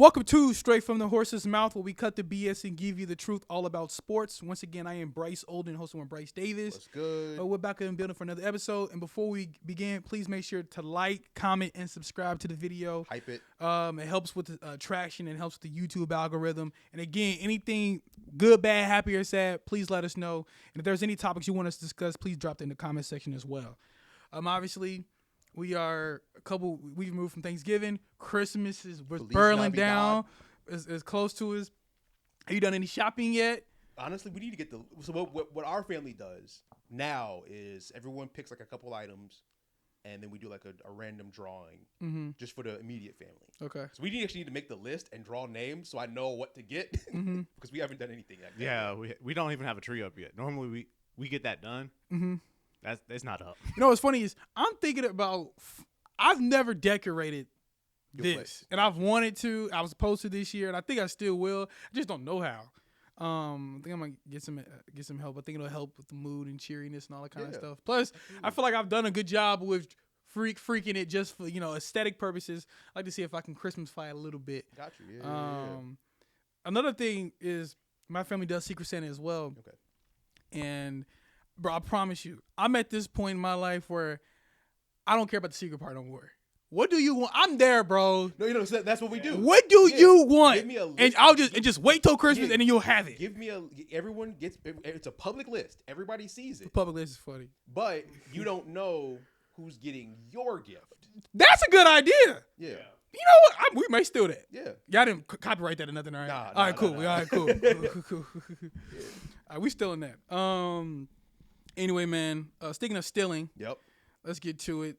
Welcome to Straight from the Horse's Mouth, where we cut the BS and give you the truth all about sports. Once again, I am Bryce Olden, hosting with Bryce Davis. What's good? We're back in building for another episode. And before we begin, please make sure to like, comment, and subscribe to the video. Hype it. It helps with the traction and helps with the YouTube algorithm. And again, anything good, bad, happy, or sad, please let us know. And if there's any topics you want us to discuss, please drop them in the comment section as well. Obviously, we've moved from Thanksgiving. Christmas is burling down. It's close to us. Have you done any shopping yet? Honestly, we need to get what our family does now is everyone picks like a couple items, and then we do like a random drawing just for the immediate family. Okay. So we actually need to make the list and draw names so I know what to get because we haven't done anything yet. Yeah, we don't even have a tree up yet. Normally we get that done. Mm-hmm. That's not up. You know what's funny is I'm thinking about I've never decorated this, and I've wanted to. I was supposed to this year, and I think I still will. I just don't know how. I think I'm gonna get some help. I think it'll help with the mood and cheeriness and all that kind of stuff. Plus, I feel like I've done a good job with freaking it just for aesthetic purposes. I like to see if I can Christmasify it a little bit. Got you. Yeah. Another thing is my family does Secret Santa as well. Okay. And bro, I promise you, I'm at this point in my life where I don't care about the secret part no more. What do you want? I'm there, bro. No, that's what we do. What do you want? Give me a list. And I'll just wait till Christmas and then you'll have it. Everyone gets, it's a public list. Everybody sees it. The public list is funny. But you don't know who's getting your gift. That's a good idea. Yeah. You know what? We may steal that. Yeah. Y'all didn't copyright that or nothing, all right? Nah, all right, cool. nah. All right, cool. Cool. All right, we stealing that. Anyway, man, speaking of stealing, Yep. let's get to it.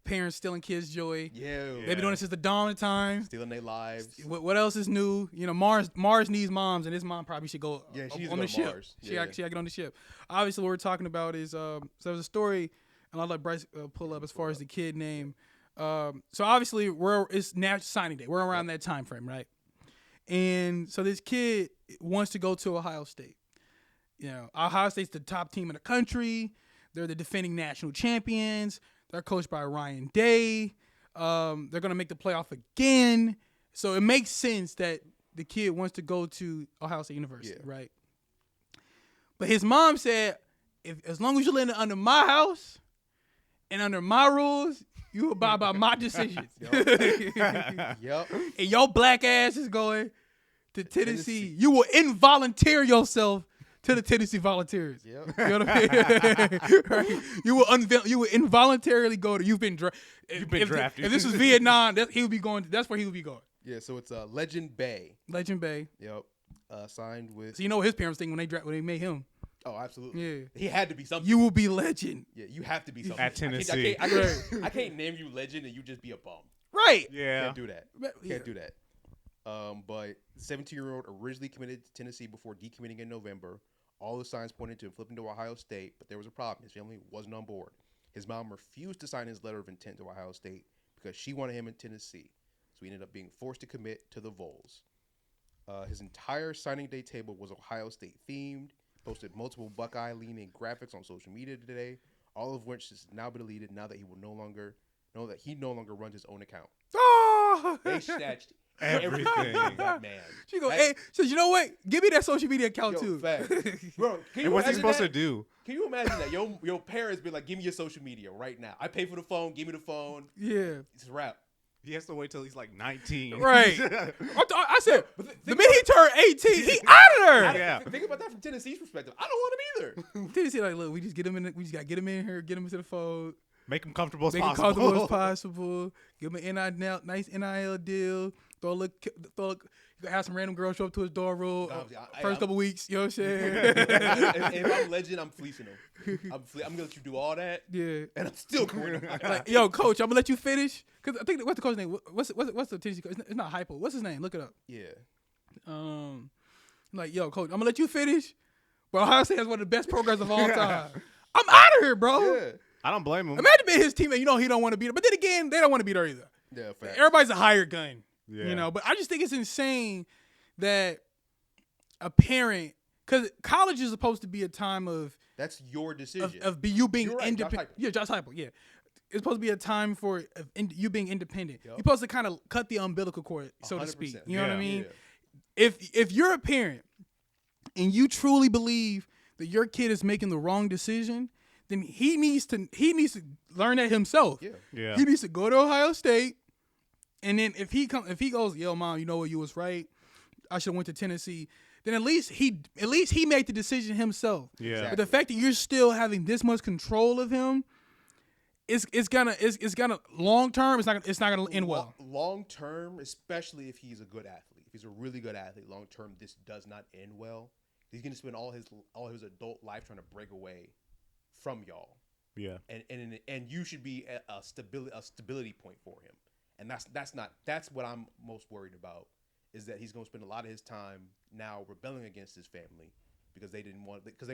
Parents stealing kids' joy. Yeah. They've been doing this since the dawn of time. Stealing their lives. What else is new? Mars needs moms, and his mom probably should go on the ship. Mars. She got to get on the ship. Obviously, what we're talking about is so there's a story, and I'll let Bryce pull up as far as the kid name. So obviously, it's National Signing Day. We're around that time frame, right? And so this kid wants to go to Ohio State. Ohio State's the top team in the country. They're the defending national champions. They're coached by Ryan Day. They're going to make the playoff again. So it makes sense that the kid wants to go to Ohio State University, right? But his mom said, as long as you live under my house and under my rules, you abide by my decisions. Yep. And your black ass is going to Tennessee. You will involunteer yourself to the Tennessee Volunteers. Yep. You know what I mean? Right? You will involuntarily go to. You've been drafted. If this was Vietnam, that's where he would be going. Yeah. So it's Legend Bey. Legend Bey. Yep. Signed with. So you know what his parents think when they made him. Oh, absolutely. Yeah. He had to be something. You will be legend. Yeah. You have to be something At Tennessee. I can't name you legend and you just be a bum. Right. Yeah. Can't do that. Can't do that. But the 17-year-old originally committed to Tennessee before decommitting in November. All the signs pointed to him flipping to Ohio State, but there was a problem. His family wasn't on board. His mom refused to sign his letter of intent to Ohio State because she wanted him in Tennessee. So he ended up being forced to commit to the Vols. His entire signing day table was Ohio State themed. Posted multiple Buckeye-leaning graphics on social media today, all of which has now been deleted now that he no longer runs his own account. Oh! They snatched everything from that man. She go, hey, so you know what? Give me that social media account too. Bro, and what's he supposed to do? Can you imagine that? Your parents be like, give me your social media right now. I pay for the phone. Give me the phone. Yeah. It's a wrap. He has to wait till he's like 19. Right. I said, the minute he turned 18, he out of there. Yeah. Think about that from Tennessee's perspective. I don't want him either. Tennessee, like, look, we just gotta get him in here, get him into the fold. Make him comfortable as possible. Make him comfortable as possible. Give him an nice NIL deal. Have some random girl show up to his door room first couple weeks. You know what I'm saying? if I'm legend, I'm fleecing him. I'm gonna let you do all that. Yeah, and I'm still going. Like, yo, coach, I'm gonna let you finish. Cause I think what's the coach's name? What's the Tennessee coach? It's not Hypo. What's his name? Look it up. Yeah. Like, yo, coach, I'm gonna let you finish. But Ohio State has one of the best programs of all time. I'm out of here, bro. Yeah. I don't blame him. Imagine being his teammate. He don't want to beat her, but then again, they don't want to beat her either. Yeah, fact. Everybody's a hired gun. Yeah. But I just think it's insane that a parent, because college is supposed to be a time of that's your decision of you being You're right, independent. Josh Heupel. Yeah, Josh Heupel. Yeah, it's supposed to be a time for you being independent. Yep. You're supposed to kind of cut the umbilical cord, so to 100%. speak. You know what I Yeah. mean? Yeah. If you're a parent and you truly believe that your kid is making the wrong decision, then he needs to learn that himself. Yeah. Yeah. He needs to go to Ohio State, and then if he goes, yo, mom, you know what, you was right. I should have went to Tennessee. Then at least he made the decision himself. Yeah. Exactly. But the fact that you're still having this much control of him, it's gonna long term. It's not gonna end well. Long term, especially if he's a good athlete, if he's a really good athlete, long term, this does not end well. He's gonna spend all his adult life trying to break away from y'all. Yeah. And you should be a stability point for him. And that's what I'm most worried about, is that he's gonna spend a lot of his time now rebelling against his family because they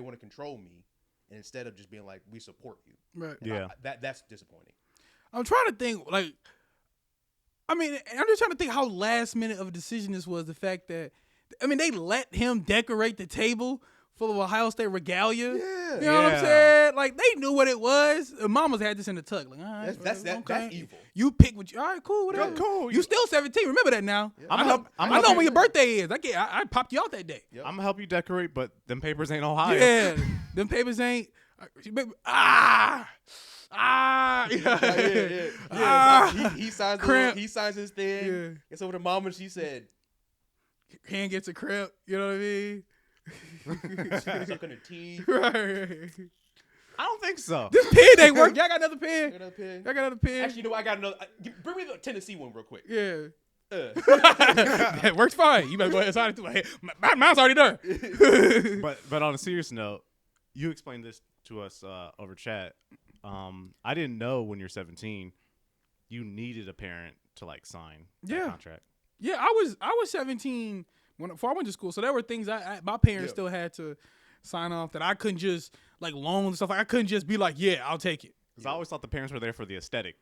want to control me, and instead of just being like, we support you. Right. And Yeah. that's disappointing. I'm trying to think, I'm just trying to think how last minute of a decision this was. The fact that, they let him decorate the table full of Ohio State regalia. Yeah. You know what I'm saying? Like, they knew what it was. Mama's had this in the tuck. Like, all right, That's evil. You pick what you, all right, cool, whatever. Yeah, cool. You still 17. Remember that now. Yeah. I know when your birthday is. I popped you out that day. Yep. I'm gonna help you decorate, but them papers ain't Ohio. Yeah. Them papers ain't. Yeah. Yeah. He signs Cramp. he signs his thing. Yeah. Gets over to mom and she said, Hand gets a cramp. You know what I mean? sucking her teeth. Right. I don't think so. This pen ain't work. Y'all got another pen? Another pen. Y'all got another pen? Actually, you know what? I got another. Bring me the Tennessee one real quick. Yeah. Uh. That works fine. You better go ahead and sign it too. Hey, mine's already done. But on a serious note, you explained this to us over chat. I didn't know when you're 17, you needed a parent to sign that contract. Yeah, I was 17 before I went to school, so there were things my parents still had to sign off that I couldn't just loans and stuff. I couldn't just be like, yeah, I'll take it. Because I always thought the parents were there for the aesthetic.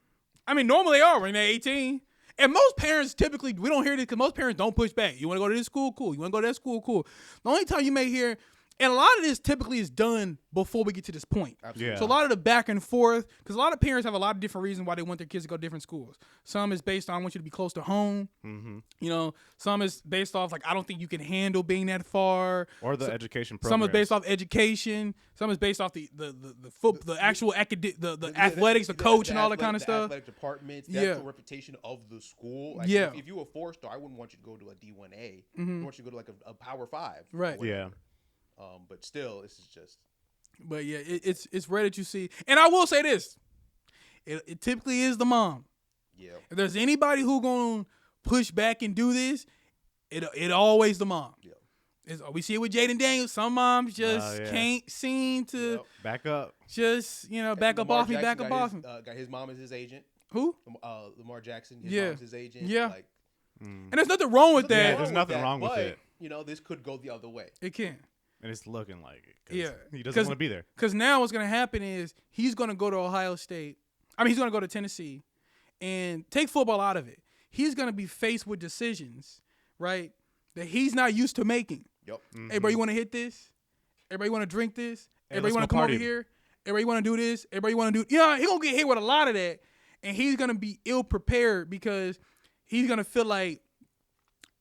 Normally they are when they're 18. And most parents typically, we don't hear this because most parents don't push back. You want to go to this school? Cool. You want to go to that school? Cool. The only time you may hear, and a lot of this typically is done before we get to this point. Absolutely. Yeah. So a lot of the back and forth, because a lot of parents have a lot of different reasons why they want their kids to go to different schools. Some is based on I want you to be close to home. Mm-hmm. Some is based off I don't think you can handle being that far. Or the education program. Some is based off education. Some is based off the actual the athletics, the coach, and all that kind of stuff. Athletic departments, the Yeah. actual reputation of the school. Yeah. If you were a 4-star, I wouldn't want you to go to a D1A. Mm-hmm. I want you to go to a Power 5. Right. or Yeah. whatever. But still, this is just. But yeah, it's rare that you see. And I will say this: it typically is the mom. Yeah. If there's anybody who gonna push back and do this, it always the mom. Yeah. We see it with Jaden Daniels. Some moms just yeah. can't seem to Yep. Back up. just back up Lamar off me, Jackson back up got off his, me. Got his mom as his agent. Who? Lamar Jackson. His Yeah. mom's his agent. Yeah. Mm. And there's nothing wrong with that. there's nothing wrong with but, it. This could go the other way. It can. And it's looking like it. 'Cause Yeah. He doesn't want to be there. Because now what's going to happen is he's going to go to Ohio State. He's going to go to Tennessee and take football out of it. He's going to be faced with decisions, right, that he's not used to making. Yep. Hey, bro, you want to hit this? Everybody want to drink this? Hey, Everybody let's want to go come over party. here? Everybody want to do this? Everybody want to do... Yeah, he going to get hit with a lot of that. And he's going to be ill-prepared because he's going to feel like,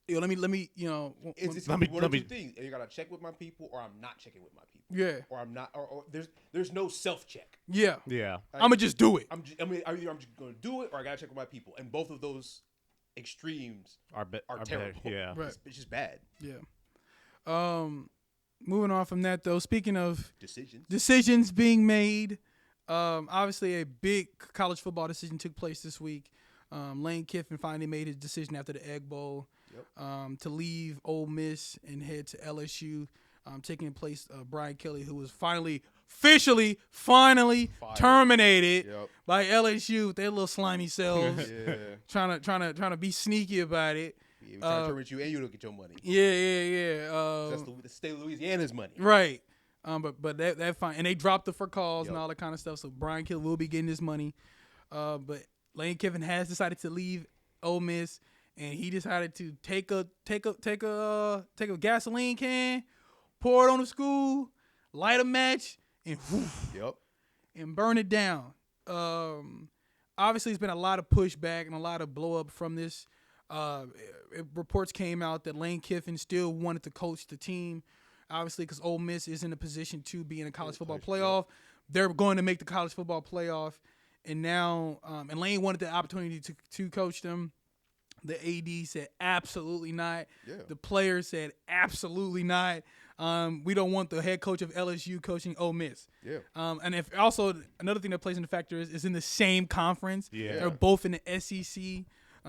yo, let me It's Let me- one let of two me- things. You gotta check with my people, or I'm not checking with my people. yeah, Or I'm not. Or there's no self check. yeah. Yeah. I'm going to just do it. I'm just gonna do it, or I gotta check with my people. And both of those extremes Are are bad. terrible. Yeah. Right. It's just bad Yeah. Moving on from that, though, speaking of decisions. decisions being made, obviously a big college football decision took place this week. Lane Kiffin finally made his decision after the Egg Bowl to leave Ole Miss and head to LSU, taking in place Brian Kelly, who was officially terminated by LSU with their little slimy selves, Yeah. trying to be sneaky about it. Yeah, we trying to terminate you, and you don't get your money. Yeah. That's the state of Louisiana's money. Right. But that fine, and they dropped the for cause and Yep. all that kind of stuff. So Brian Kelly will be getting his money. But Lane Kiffin has decided to leave Ole Miss, and he decided to take a gasoline can, pour it on the school, light a match, and Yep. and burn it down. obviously there's been a lot of pushback and a lot of blow up from this. Reports came out that Lane Kiffin still wanted to coach the team, obviously because Ole Miss is in a position to be in a college football playoff. They're going to make the college football playoff, and now and Lane wanted the opportunity to coach them. The AD said absolutely not. Yeah. The players said absolutely not. We don't want the head coach of LSU coaching Ole Miss. Yeah. And if also another thing that plays into factor is in the same conference. Yeah. They're both in the SEC.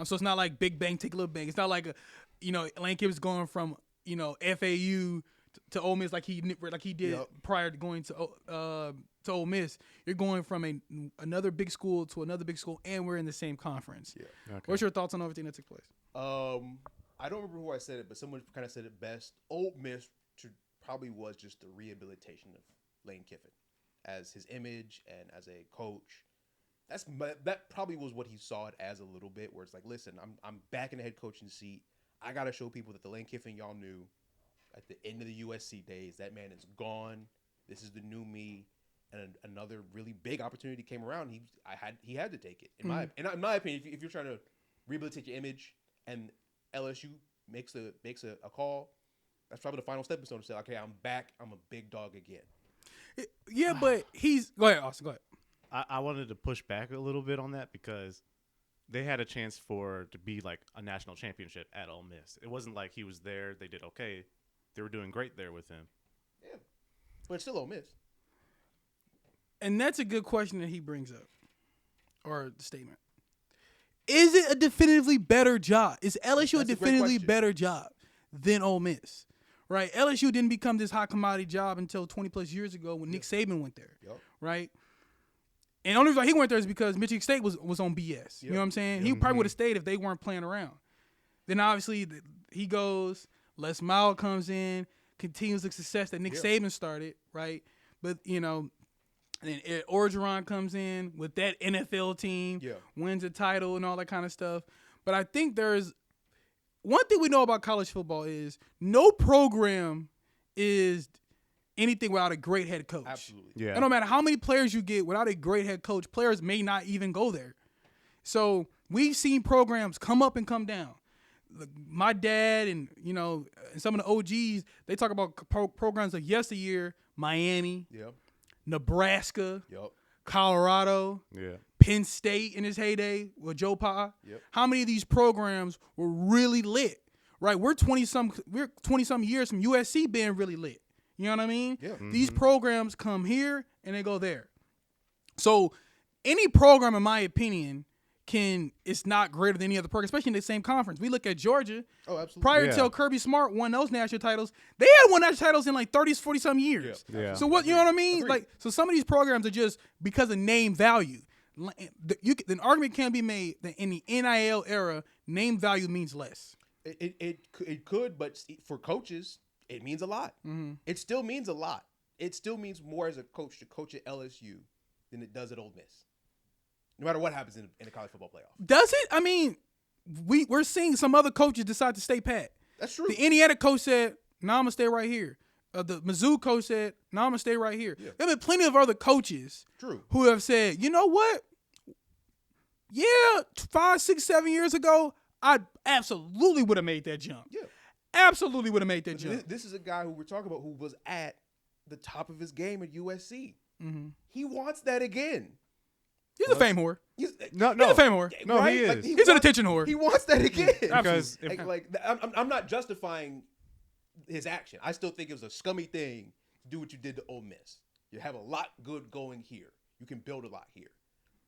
So it's not like big bang, take a little bang. It's not like Lane Kiffin's going from FAU to Ole Miss like he did prior to going to Ole Miss. You're going from another big school to another big school, and we're in the same conference. Yeah. Okay. What's your thoughts on everything that took place? I don't remember who I said it, but someone kind of said it best. Ole Miss probably was just the rehabilitation of Lane Kiffin as his image and as a coach. That probably was what he saw it as a little bit, where it's like, listen, I'm back in the head coaching seat. I got to show people that the Lane Kiffin y'all knew at the end of the USC days, that man is gone. This is the new me. And another really big opportunity came around. He had to take it. In my opinion, if you're trying to rehabilitate your image and LSU makes a call, that's probably the final stepping stone to say, okay, I'm back. I'm a big dog again. Yeah, but go ahead, Austin. Go ahead. I wanted to push back a little bit on that because they had a chance to be like a national championship at Ole Miss. It wasn't like he was there. They did okay. They were doing great there with him. Yeah, but it's still Ole Miss. And that's a good question that he brings up, or the statement. Is it a definitively better job? Is LSU a definitively better job than Ole Miss? Right? LSU didn't become this hot commodity job until 20-plus years ago when Nick Saban went there. Yep. Right? And the only reason he went there is because Michigan State was on BS. Yep. You know what I'm saying? He probably would have stayed if they weren't playing around. Then obviously he goes, Les Miles comes in, continues the success that Nick Saban started, right? But, and then Ed Orgeron comes in with that NFL team, wins a title and all that kind of stuff. But I think there's one thing we know about college football is no program is anything without a great head coach. Absolutely. Yeah. And no matter how many players you get without a great head coach, players may not even go there. So we've seen programs come up and come down. My dad and, and some of the OGs, they talk about programs like yesteryear, Miami, Nebraska, Colorado, Penn State in his heyday with Joe Pa. How many of these programs were really lit? Right? We're 20-some years from USC being really lit. You know what I mean? Yeah. These programs come here and they go there. So any program, in my opinion, it's not greater than any other program, especially in the same conference. We look at Georgia. Oh, absolutely. Prior to Kirby Smart won those national titles, they had won national titles in like 40-some years. Yeah. So what, you know what I mean? Agreed. Like, so some of these programs are just because of name value. An argument can be made that in the NIL era, name value means less. It could, but for coaches, it means a lot. It still means a lot. It still means more as a coach to coach at LSU than it does at Ole Miss. No matter what happens in the college football playoff. Does it? I mean, we're seeing some other coaches decide to stay pat. That's true. The Indiana coach said, "No, I'm gonna stay right here." The Mizzou coach said, "No, I'm gonna stay right here." Yeah. There have been plenty of other coaches who have said, "You know what? Yeah, 5, 6, 7 years ago, I absolutely would have made that jump. Yeah. Absolutely would have made that jump." This is a guy who we're talking about who was at the top of his game at USC. He wants that again. He's a fame whore. He's No, He's a fame whore. No, right? he is. Like, He's an attention whore. He wants that again. Because I'm not justifying his action. I still think it was a scummy thing to do what you did to Ole Miss. You have a lot good going here. You can build a lot here.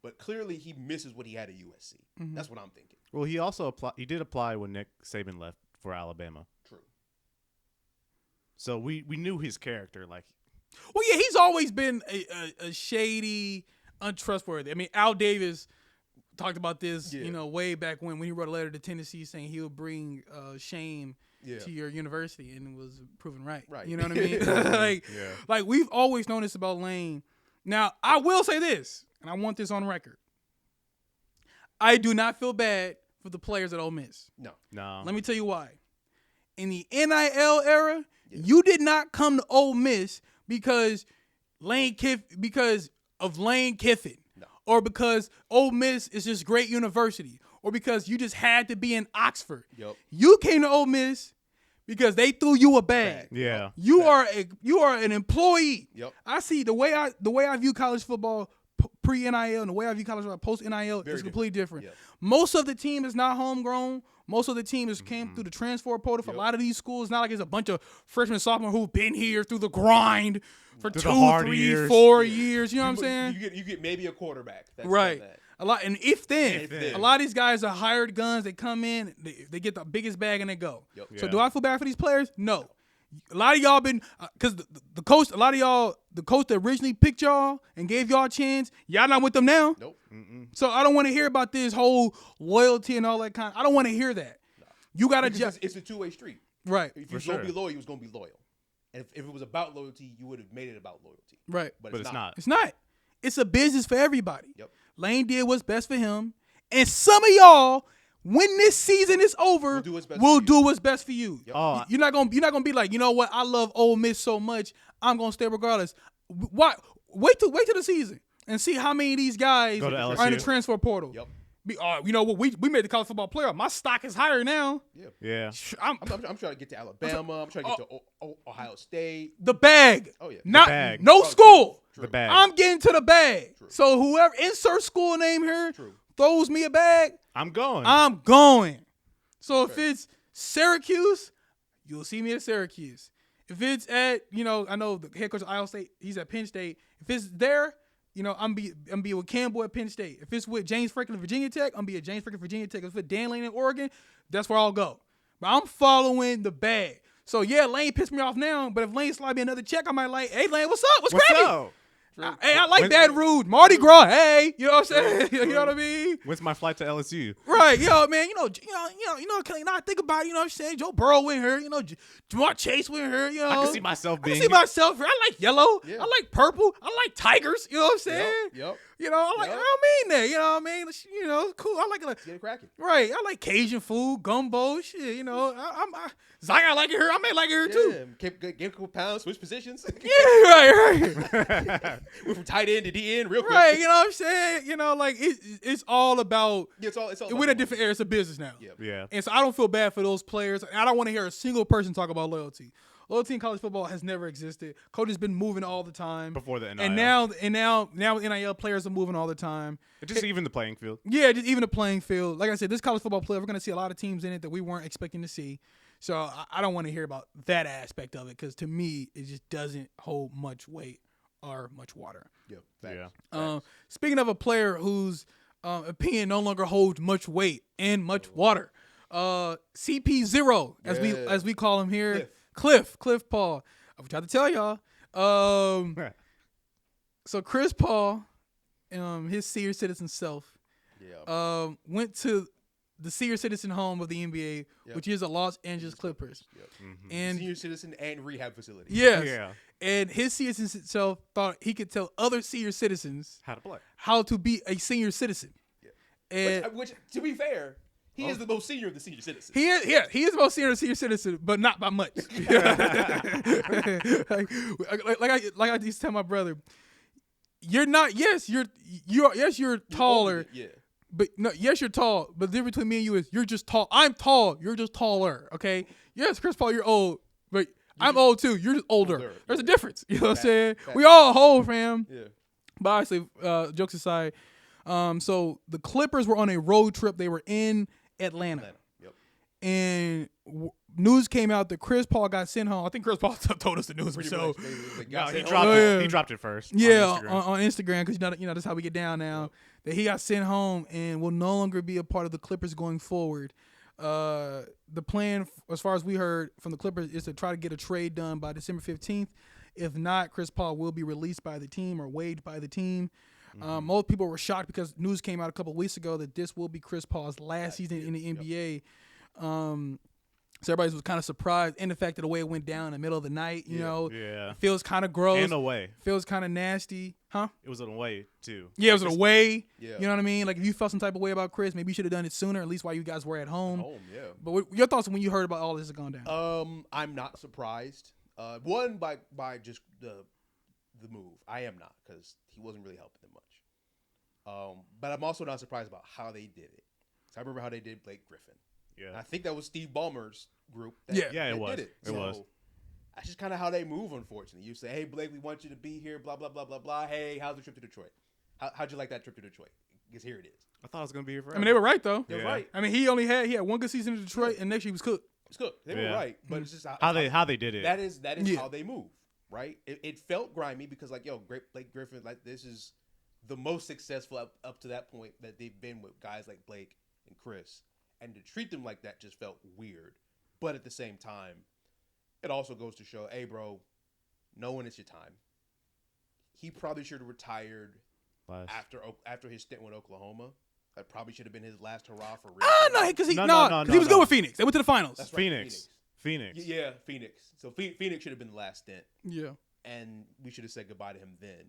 But clearly he misses what he had at USC. That's what I'm thinking. Well, he also did apply when Nick Saban left for Alabama. True. So we knew his character. Like, well, yeah, he's always been a shady, untrustworthy. I mean, Al Davis talked about this, way back when he wrote a letter to Tennessee saying he would bring shame to your university, and it was proven right. Right. You know what I mean? Like we've always known this about Lane. Now, I will say this, and I want this on record. I do not feel bad for the players at Ole Miss. No. Let me tell you why. In the NIL era, you did not come to Ole Miss because of Lane Kiffin. No. or because Ole Miss is just great university, or because you just had to be in Oxford. Yep. You came to Ole Miss because they threw you a bag. Yeah. You are an employee. Yep. I see the way I view college football pre NIL and the way I view college football post NIL is completely different. Yep. Most of the team is not homegrown. Most of the team has came through the transfer portal for a lot of these schools. It's not like it's a bunch of freshmen, sophomore who've been here through the grind for Through the 2, hard 3, years. 4 years. You know what I'm saying? You get maybe a quarterback. That's Right. That. A lot, and if then, then. a lot of these guys are hired guns. They come in, they get the biggest bag, and they go. Yep. So Yeah. do I feel bad for these players? No. A lot of y'all been because the coach. A lot of y'all, the coach that originally picked y'all and gave y'all a chance. Y'all not with them now. Nope. So I don't want to hear about this whole loyalty and all that kind. I don't want to hear that. You gotta Because just it's a two-way street. right, If you was sure. gonna be loyal, you was gonna be loyal. And if it was about loyalty, you would have made it about loyalty. right. But But it's not. It's not. It's a business for everybody. Yep. Lane did what's best for him, and some of y'all, when this season is over, Will do what's best will for you. do what's best for you. Yep. Oh, You're not gonna be like, you know what? I love Ole Miss so much, I'm gonna stay regardless. Why? Wait till the season and see how many of these guys Go to are in the LSU. transfer portal. Yep. You know what? We made the college football player. My stock is higher now. Yeah. yeah. I'm trying to get to Alabama. I'm trying to get to Ohio State. The bag. Oh, yeah. Not bag. no Oh, school. true. The bag. I'm getting to the bag. True. So whoever insert school name here True. throws me a bag, I'm going. I'm going. So if it's Syracuse, you'll see me at Syracuse. If it's at, I know the head coach of Iowa State, he's at Penn State. If it's there, I'm be with Campbell at Penn State. If it's with James Franklin at Virginia Tech, I'm be at James Franklin Virginia Tech. If it's with Dan Lane in Oregon, that's where I'll go. But I'm following the bag. So yeah, Lane pissed me off now, but if Lane slide me another check, I might like, hey Lane, what's up? What's What's cracking? up? Hey, I like Baton Rouge, Mardi Gras. Hey, you know what I'm saying? You know what I mean? When's my flight to LSU? Right, man. I think about it, you know what I'm saying? Joe Burrow went here, Jamar Chase went here, I can see myself I being. can see myself here. I like yellow. Yeah. I like purple. I like tigers. You know what I'm saying? Yep. I Yep. don't mean that. You know what I mean? Cool. I like Get it cracking. right. I like Cajun food, gumbo, shit. Zaga like it here. I may like it here too. Yeah. Game a couple pounds, switch positions. Yeah, right. Went from tight end to D end real quick. Right, you know what I'm saying? It's all about Yeah, it's all we're in about a different era. It's a business now. Yep. Yeah. And so I don't feel bad for those players. I don't want to hear a single person talk about loyalty. Loyalty in college football has never existed. Coach has been moving all the time. Before the NIL. And now NIL players are moving all the time. It just even the playing field. Yeah, just even the playing field. Like I said, this college football player, we're going to see a lot of teams in it that we weren't expecting to see. So I don't want to hear about that aspect of it because to me, it just doesn't hold much weight or much water. Yep. Yeah. Speaking of a player whose opinion no longer holds much weight and much water, CP0 as we call him here, Cliff Paul. I'm trying to tell y'all. So Chris Paul, his senior citizen self, went to the senior citizen home of the NBA, which is the Los Angeles Clippers. Yep. And Senior citizen and rehab facility. yes, Yeah. and his senior citizen self thought he could tell other senior citizens How to play. how to be a senior citizen. Yeah. And Which, to be fair, he is the most senior of the senior citizens. he is the most senior citizen, but not by much. like I used to tell my brother, you're not. Yes, you're taller. Yeah. But no, yes, you're tall. But the difference between me and you is you're just tall. I'm tall. You're just taller. Okay. Yes, Chris Paul, you're old, but I'm old too. You're just older. There's a difference. You know what I'm saying? We all old, fam. Yeah. But obviously, jokes aside, so the Clippers were on a road trip. They were in Atlanta. Yep. And news came out that Chris Paul got sent home. I think Chris Paul told us the news Pretty himself. much. No, he They dropped Oh, it. yeah. He dropped it first. Yeah, on Instagram. on Instagram, because that's how we get down now. That he got sent home and will no longer be a part of the Clippers going forward. The plan, as far as we heard from the Clippers, is to try to get a trade done by December 15th. If not, Chris Paul will be released by the team or waived by the team. Most people were shocked because news came out a couple of weeks ago that this will be Chris Paul's last season in the NBA. So everybody was kind of surprised, and the fact that the way it went down in the middle of the night, you know, Yeah. it feels kind of gross. And away. Feels kind of nasty, huh? It was an away too. Yeah, it was an away. Yeah. You know what I mean? Like if you felt some type of way about Chris, maybe you should have done it sooner, at least while you guys were at home. Yeah. But what your thoughts when you heard about all this has gone down? I'm not surprised. One by just the move. I am not because he wasn't really helping them much. But I'm also not surprised about how they did it. So I remember how they did Blake Griffin. Yeah. And I think that was Steve Ballmer's group. Yeah. It was. Did it. It was. That's just kind of how they move, unfortunately. You say, hey, Blake, we want you to be here, blah, blah, blah, blah, blah. Hey, how's the trip to Detroit? How'd you like that trip to Detroit? Because here it is. I thought I was gonna be here forever. I mean, they were right though. They're Yeah. right. I mean, he had one good season in Detroit, and next year he was cooked. It's good. They were Yeah. right. But it's just how they did it. That is Yeah. how they move, right? It felt grimy because, like, yo, great Blake Griffin, like, this is the most successful up to that point that they've been with guys like Blake and Chris. And to treat them like that just felt weird. But at the same time, it also goes to show, hey, bro, know when it's your time. He probably should have retired after his stint with Oklahoma. That probably should have been his last hurrah for real. No, because he No, was good with Phoenix. They went to the finals. That's right, Phoenix. Yeah, Phoenix. So Phoenix should have been the last stint. Yeah. And we should have said goodbye to him then.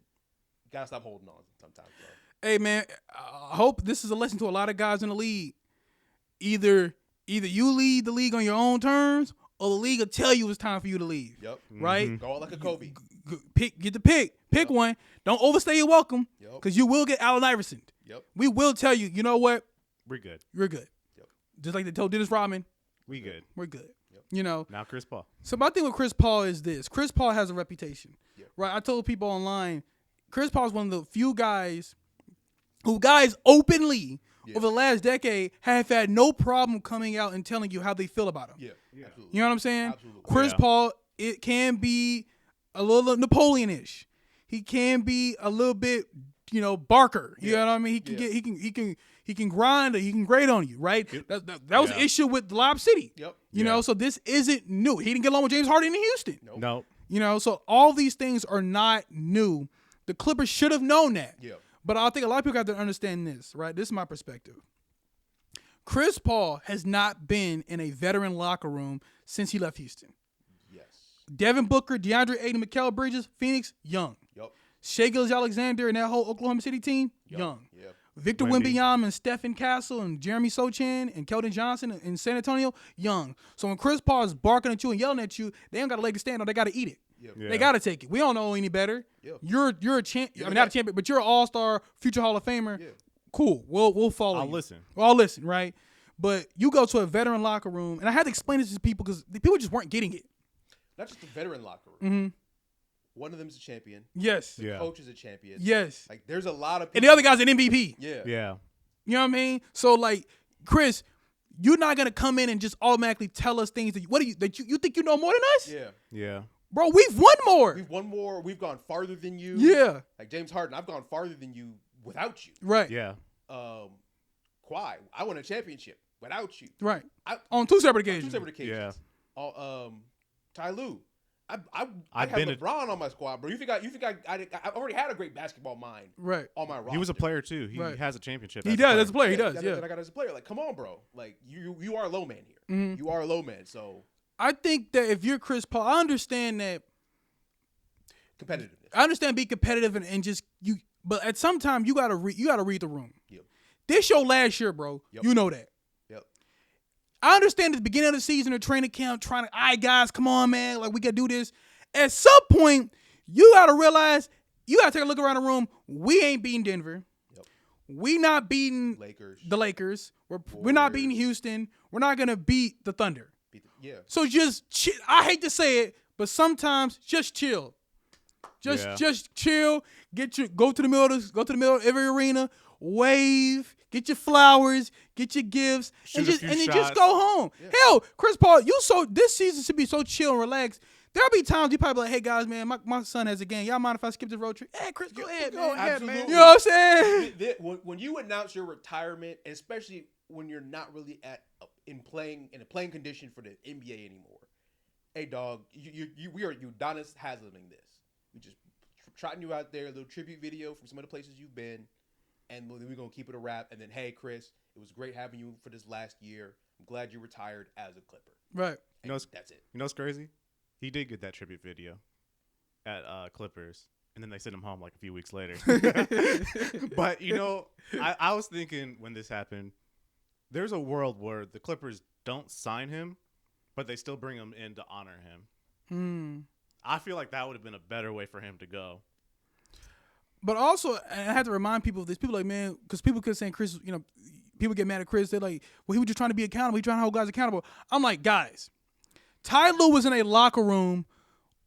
Gotta stop holding on sometimes, bro. Hey man, I hope this is a lesson to a lot of guys in the league. Either you lead the league on your own terms, or the league will tell you it's time for you to leave. Yep. Right? Go out like a Kobe. Get the pick. Pick one. Don't overstay your welcome, Yep. because you will get Allen Iverson. Yep. We will tell you, you know what? We're good. You're good. Yep. Just like they told Dennis Rodman, We good. we're good. Yep. You know. Now Chris Paul. So my thing with Chris Paul is this. Chris Paul has a reputation. Yep. Right? I told people online, Chris Paul is one of the few guys who openly over the last decade have had no problem coming out and telling you how they feel about him. Yeah. Absolutely. You know what I'm saying? Absolutely. Chris Yeah. Paul, it can be a little Napoleon-ish. He can be a little bit, Barker. You know what I mean? He can grind or he can grade on you, right? That was an issue with Lob City. Yep. You know, so this isn't new. He didn't get along with James Harden in Houston. Nope. No. So all these things are not new. The Clippers should have known that. Yeah. But I think a lot of people have to understand this, right? This is my perspective. Chris Paul has not been in a veteran locker room since he left Houston. Yes. Devin Booker, DeAndre Ayton, Mikal Bridges, Phoenix, young. Yep. Shai Gilgeous-Alexander and that whole Oklahoma City team, young. Yep. Victor Wemby. Wembanyama and Stephen Castle and Jeremy Sochan and Keldon Johnson in San Antonio, young. So when Chris Paul is barking at you and yelling at you, they ain't got a leg to stand on. They got to eat it. Yep. Yeah. They got to take it. We don't know any better. Yep. You're a champ. I mean, not a champion, but you're an all-star, future Hall of Famer. Yeah. Cool. We'll follow. I'll you. listen. Well, I'll listen, right? But you go to a veteran locker room, and I had to explain this to people because the people just weren't getting it. Not just the veteran locker room. Mm-hmm. One of them is a champion. Yes. The Yeah. coach is a champion. Yes. Like, there's a lot of people. And the other guy's an MVP. Yeah. Yeah. You know what I mean? So, like, Chris, you're not gonna come in and just automatically tell us things that you think you know more than us, Yeah. Yeah. bro. We've won more. We've won more. We've gone farther than you. Yeah. Like James Harden, I've gone farther than you without you. Right. Yeah. Kawhi, I won a championship without you. Right. I, On two separate on occasions. two separate occasions. Yeah. Ty Lue. I I've have been LeBron on my squad, bro. You think I already had a great basketball mind Right. on my roster. He was a player too. He Right. has a championship. He as does a as a player. He Yeah, does. that Yeah. I got as a player. Like, come on, bro. Like, you are a low man here. Mhm. You are a low man. So I think that if you're Chris Paul, I understand that. competitiveness. I understand being competitive and just you, but at some time you gotta read the room. Yep. This your last year, bro. Yep. You know that. Yep. I understand at the beginning of the season or training camp trying to, all right, guys, come on, man. Like, we got to do this. At some point, you got to realize, you got to take a look around the room. We ain't beating Denver. Yep. We not beating Lakers. the Lakers. We're not beating Houston. We're not going to beat the Thunder. Yeah. So just, I hate to say it, but sometimes just chill. Just chill. Go to the middle of every arena, wave, get your flowers, get your gifts, and then just go home. Yeah. Hell, Chris Paul, this season should be so chill and relaxed. There'll be times you probably be like, hey guys, man, my son has a game. Y'all mind if I skip this road trip? Hey, Chris, go ahead, man. Absolutely. You know what I'm saying? When you announce your retirement, especially when you're not really in a playing condition for the NBA anymore, hey dog, we are Udonis Haslaming this. We just trotting you out there, a little tribute video from some of the places you've been, and then we're gonna keep it a wrap. And then, hey Chris, it was great having you for this last year. I'm glad you retired as a Clipper. Right. And that's it. You know what's crazy? He did get that tribute video at Clippers, and then they sent him home like a few weeks later. But, I was thinking when this happened, there's a world where the Clippers don't sign him, but they still bring him in to honor him. I feel like that would have been a better way for him to go. But also, and I have to remind people of this. People like, man, because people could say Chris, people get mad at Chris. They're like, well, he was just trying to be accountable. He trying to hold guys accountable. I'm like, guys, Ty Lue was in a locker room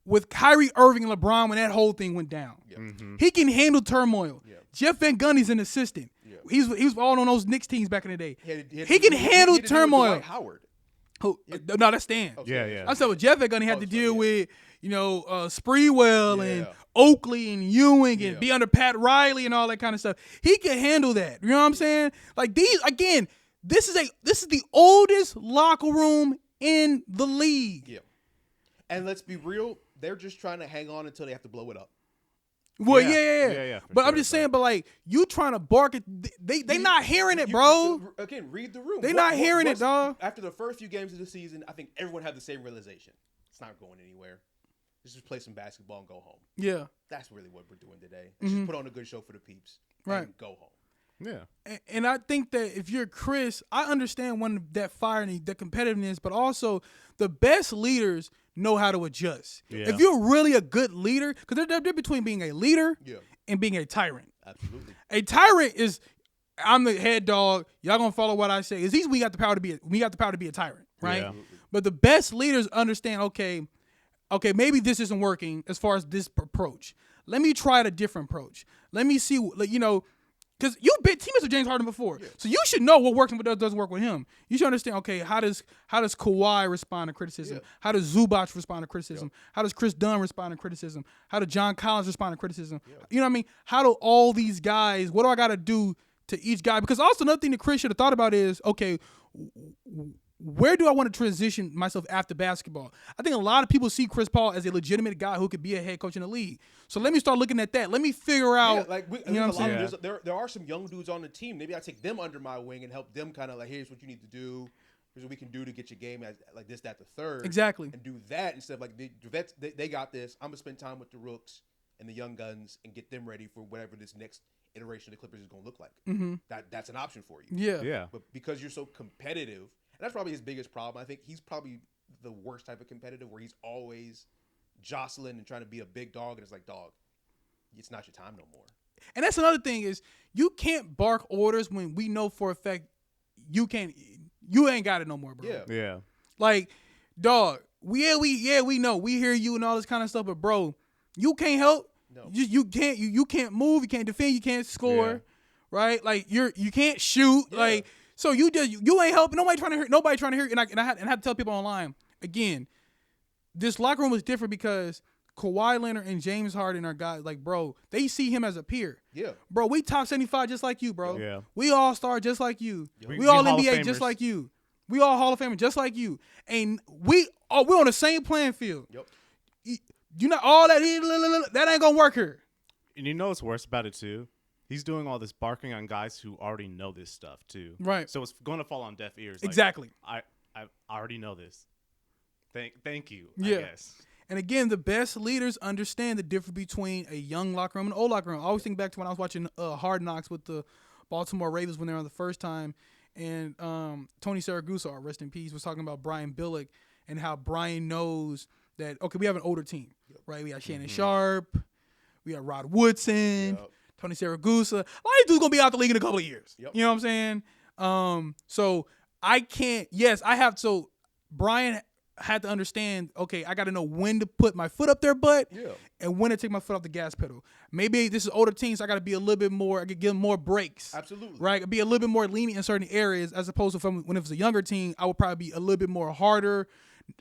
with Kyrie Irving and LeBron when that whole thing went down. Yep. Mm-hmm. He can handle turmoil. Yep. Jeff Van Gundy's an assistant. Yep. He was all on those Knicks teams back in the day. He can handle had to deal with turmoil. Dwight Howard. Oh, no, that's Stan. Oh, Yeah, sorry. yeah. I said, well, Jeff Van Gundy had to deal with, Spreewell and Yeah. Oakley and Ewing and Yeah. be under Pat Riley and all that kind of stuff. He can handle that. You know what I'm saying? Like these again. This is the oldest locker room in the league. Yeah. And let's be real, they're just trying to hang on until they have to blow it up. Well, Yeah. yeah. Yeah, for But I'm sure, just bro. saying, but like you trying to bark at they not hearing it, bro. Again, read the room. They not hearing it, dog. After the first few games of the season, I think everyone had the same realization. It's not going anywhere. Let's just play some basketball and go home. Yeah. That's really what we're doing today. Let's just put on a good show for the peeps. Right. And go home. Yeah. And I think that if you're Chris, I understand that fire and that competitiveness, but also the best leaders know how to adjust. Yeah. If you're really a good leader, because there's a difference between being a leader Yeah. and being a tyrant. Absolutely. A tyrant is, I'm the head dog. Y'all gonna follow what I say. Is we got the power to be a tyrant, right? Yeah. But the best leaders understand. Okay, maybe this isn't working as far as this approach. Let me try a different approach. Let me see, because you've been teammates with James Harden before, so you should know what works and what doesn't work with him. You should understand. Okay, how does Kawhi respond to criticism? Yeah. How does Zubac respond to criticism? How does Chris Dunn respond to criticism? How does John Collins respond to criticism? Yeah. You know what I mean? How do all these guys? What do I got to do to each guy? Because also another thing that Chris should have thought about is, okay, where do I want to transition myself after basketball? I think a lot of people see Chris Paul as a legitimate guy who could be a head coach in the league. So let me start looking at that. Let me figure out. Yeah, you know what I'm saying? There are some young dudes on the team. Maybe I take them under my wing and help them kind of like, here's what you need to do. Here's what we can do to get your game as like this, that, the third. Exactly. And do that instead of like the vets. They got this. I'm gonna spend time with the rooks and the young guns and get them ready for whatever this next iteration of the Clippers is gonna look like. Mm-hmm. That's an option for you. Yeah. Yeah. But because you're so competitive, and that's probably his biggest problem. I think he's probably the worst type of competitive, where he's always jostling and trying to be a big dog, and it's like, dog, it's not your time no more. And that's another thing is you can't bark orders when we know for a fact you ain't got it no more, bro. Yeah. Yeah. Like, dog, we know, we hear you and all this kind of stuff, but bro, you can't help. No. You can't move, you can't defend, you can't score, Yeah. right? Like you can't shoot, Yeah. like so you ain't helping. Nobody trying to hear. And I had to tell people online again. This locker room was different because Kawhi Leonard and James Harden are guys like, bro, they see him as a peer. Yeah. Bro, we top 75 just like you, bro. Yeah. We all star just like you. We We all Hall of NBA just Famers. like you. We all Hall of Famers just like you. And we're on the same playing field. Yep. You know all that ain't gonna work here. And you know what's worse about it too? He's doing all this barking on guys who already know this stuff too. Right. So it's going to fall on deaf ears. Like, Exactly. I already know this. Thank you. Yeah. I guess. And again, the best leaders understand the difference between a young locker room and an old locker room. I always think back to when I was watching Hard Knocks with the Baltimore Ravens when they were on the first time, and Tony Saragusa, rest in peace, was talking about Brian Billick and how Brian knows that, okay, we have an older team, right? We got Shannon Sharp, we got Rod Woodson, Yep. Tony Saragusa. A lot of these dudes going to be out the league in a couple of years. Yep. You know what I'm saying? So I can't, Brian had to understand, okay, I got to know when to put my foot up their butt Yeah. and when to take my foot off the gas pedal. Maybe this is older teams, so I got to be a little bit more, I could give them more breaks. Absolutely. Right? Be a little bit more lenient in certain areas as opposed to when it was a younger team, I would probably be a little bit more harder,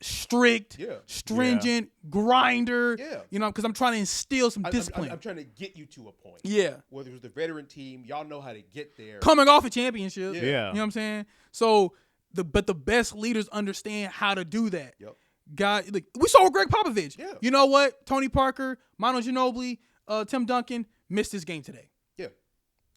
strict, Yeah. stringent, grinder, Yeah. you know, because I'm trying to instill some I'm discipline. trying to get you to a point. Yeah. Whether it was the veteran team, y'all know how to get there. Coming off a championship. Yeah. Yeah. You know what I'm saying? So, the best leaders understand how to do that. Yep. God, like, we saw with Greg Popovich. Yeah. You know what? Tony Parker, Manu Ginobili, Tim Duncan missed this game today. Yeah.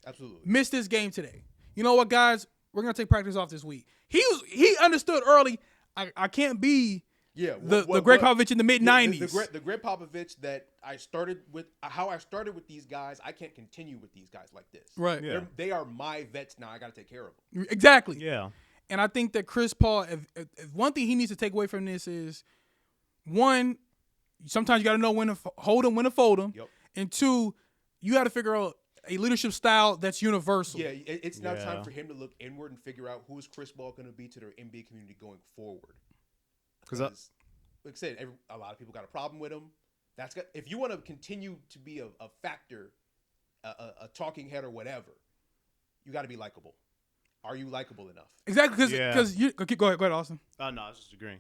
Absolutely. Missed this game today. You know what, guys? We're gonna take practice off this week. He understood early. I can't be Yeah. the Greg Popovich in the mid '90s. The Greg Popovich that I started with, how I started with these guys, I can't continue with these guys like this. Right. Yeah. They are my vets now. I got to take care of them. Exactly. Yeah. And I think that Chris Paul, if one thing he needs to take away from this is, one, sometimes you got to know when to hold him, when to fold him. Yep. And two, you got to figure out a leadership style that's universal. Yeah, it's now time for him to look inward and figure out who is Chris Paul going to be to their NBA community going forward. Because, like I said, a lot of people got a problem with him. If you want to continue to be a factor, a talking head or whatever, you got to be likable. Are you likable enough? Exactly, because you go ahead, Austin. No, I was just agreeing.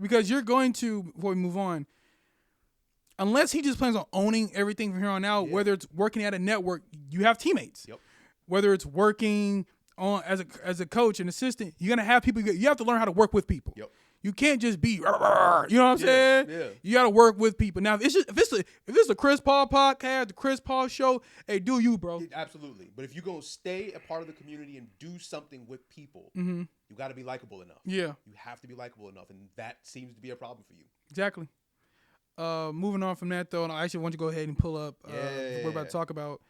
Because you're going to, before we move on, unless he just plans on owning everything from here on out, whether it's working at a network, you have teammates. Yep. Whether it's working on as a coach and assistant, you're gonna have people. You have to learn how to work with people. Yep. You can't just be, you know what I'm saying? Yeah. You got to work with people. Now, if it's a Chris Paul podcast, the Chris Paul show, hey, do you, bro? Absolutely. But if you're gonna stay a part of the community and do something with people, Mm-hmm. you got to be likable enough. Yeah. You have to be likable enough, and that seems to be a problem for you. Exactly. Moving on from that, though, and I actually want you to go ahead and pull up what we're about to talk about.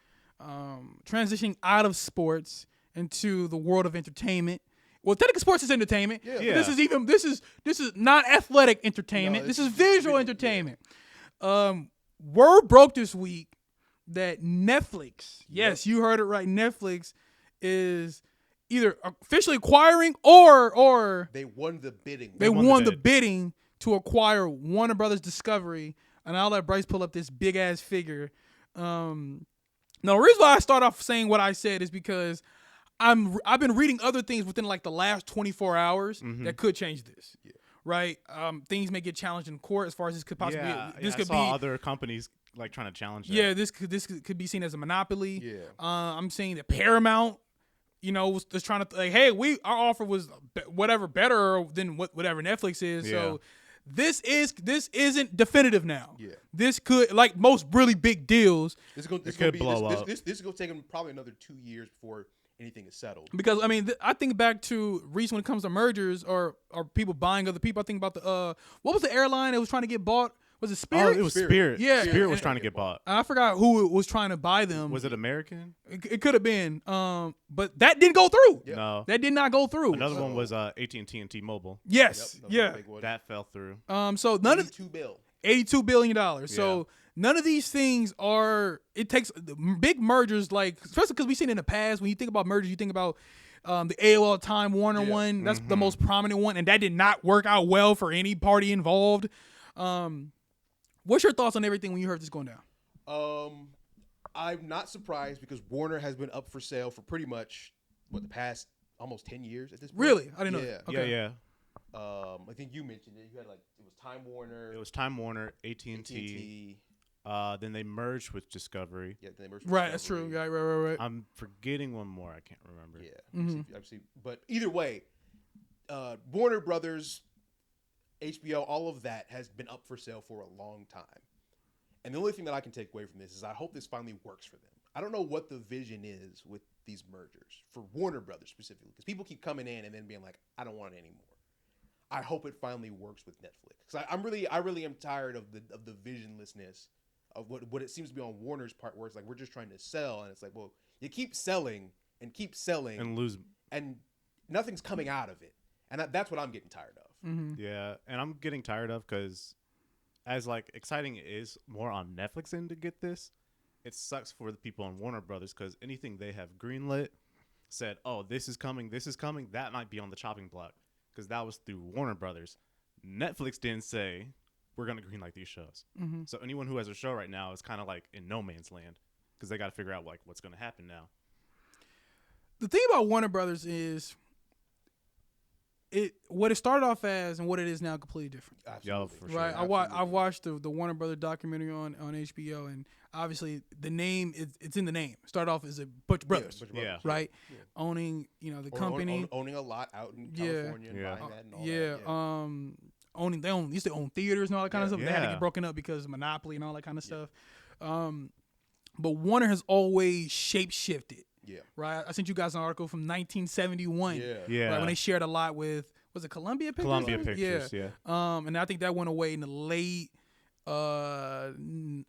Transitioning out of sports into the world of entertainment. Well, technically, sports is entertainment. Yeah. This is not athletic entertainment. No, this is visual entertainment. Word broke this week that Netflix, yes, you heard it right, Netflix is either officially acquiring or they won the bidding. They won the bidding to acquire Warner Brothers Discovery, and I'll let Bryce pull up this big ass figure. Now, the reason why I start off saying what I said is because I've been reading other things within like the last 24 hours that could change this. Yeah. Right? Things may get challenged in court as far as this could possibly be. This could be other companies like trying to challenge that. Yeah, this could be seen as a monopoly. Yeah. I'm saying that Paramount, was trying to like, hey, our offer was whatever better than whatever Netflix is. Yeah. So this isn't definitive now. Yeah. This could, like most really big deals, this is could blow up. This is going to take them probably another 2 years before anything is settled. Because I mean, I think back to recent when it comes to mergers or people buying other people. I think about the what was the airline that was trying to get bought? Was it Spirit? Oh, it was Spirit. Yeah, Spirit was trying to get bought. I forgot who was trying to buy them. Was it American? It could have been, but that didn't go through. Yep. No, that did not go through. Another one was AT&T and T-Mobile. Yes, that fell through. So none of $82 billion. Yeah. So none of these things are. It takes big mergers, like especially because we've seen in the past. When you think about mergers, you think about the AOL Time Warner one. That's the most prominent one, and that did not work out well for any party involved. What's your thoughts on everything when you heard this going down? I'm not surprised because Warner has been up for sale for pretty much the past almost 10 years at this point. Really? I didn't know that. Okay. Yeah. I think you mentioned it. You had it was Time Warner. It was Time Warner, AT&T. Then they merged with Discovery. Yeah, then they merged with Discovery. That's true. Yeah, right. I'm forgetting one more. I can't remember. Yeah. Obviously, but either way, Warner Brothers, HBO, all of that has been up for sale for a long time. And the only thing that I can take away from this is I hope this finally works for them. I don't know what the vision is with these mergers for Warner Brothers specifically, because people keep coming in and then being like, I don't want it anymore. I hope it finally works with Netflix, because I really am tired of the visionlessness of what it seems to be on Warner's part, where it's like we're just trying to sell, and it's like, well, you keep selling and lose, and nothing's coming out of it, and that's what I'm getting tired of. Mm-hmm. Yeah, and I'm getting tired of because as exciting it is more on Netflix end to get this, it sucks for the people on Warner Brothers because anything they have greenlit said, oh, this is coming, that might be on the chopping block because that was through Warner Brothers. Netflix didn't say we're going to greenlight these shows. Mm-hmm. So anyone who has a show right now is kind of like in no man's land because they got to figure out what's going to happen now. The thing about Warner Brothers is what it started off as and what it is now completely different. Absolutely. For sure. Right. I watched the Warner Brothers documentary on HBO, and obviously the name it's in the name. Started off as a Butch Brothers. Yeah. Right. Yeah. Owning the company. Owning a lot out in California and buying that and all that. Yeah. They used to own theaters and all that kind of stuff. They had to get broken up because of monopoly and all that kind of stuff. But Warner has always shape-shifted. Yeah. Right. I sent you guys an article from 1971. Yeah. Right, when they shared a lot with, was it Columbia Pictures? Columbia Pictures. Yeah. And I think that went away in the late 80s,